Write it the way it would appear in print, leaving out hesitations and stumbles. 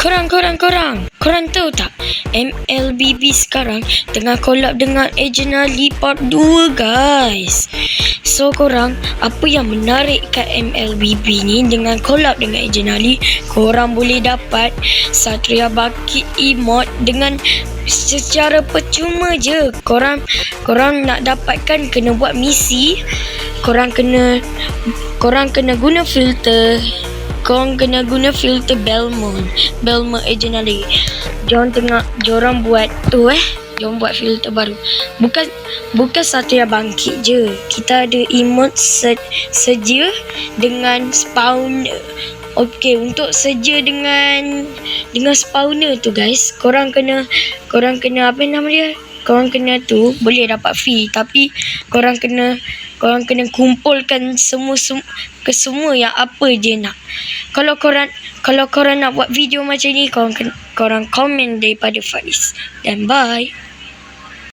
Korang tahu tak MLBB sekarang tengah collab dengan Agenali Part 2 guys. So korang, apa yang menarik kat MLBB ni dengan collab dengan Agenali, korang boleh dapat Satria Bangkit emote dengan secara percuma je. Korang nak dapatkan kena buat misi. Korang kena guna filter. Korang kena guna filter Belmont Agenali. Diorang buat tu diorang buat filter baru. Bukan Satria Bangkit je. Kita ada emote seja dengan spawner. Okey, untuk seja dengan spawner tu guys, korang kena apa nama dia? Korang kena tu boleh dapat fee, tapi korang kena kumpulkan semua yang apa je nak. Kalau korang nak buat video macam ni, korang komen daripada Faiz. Dan bye.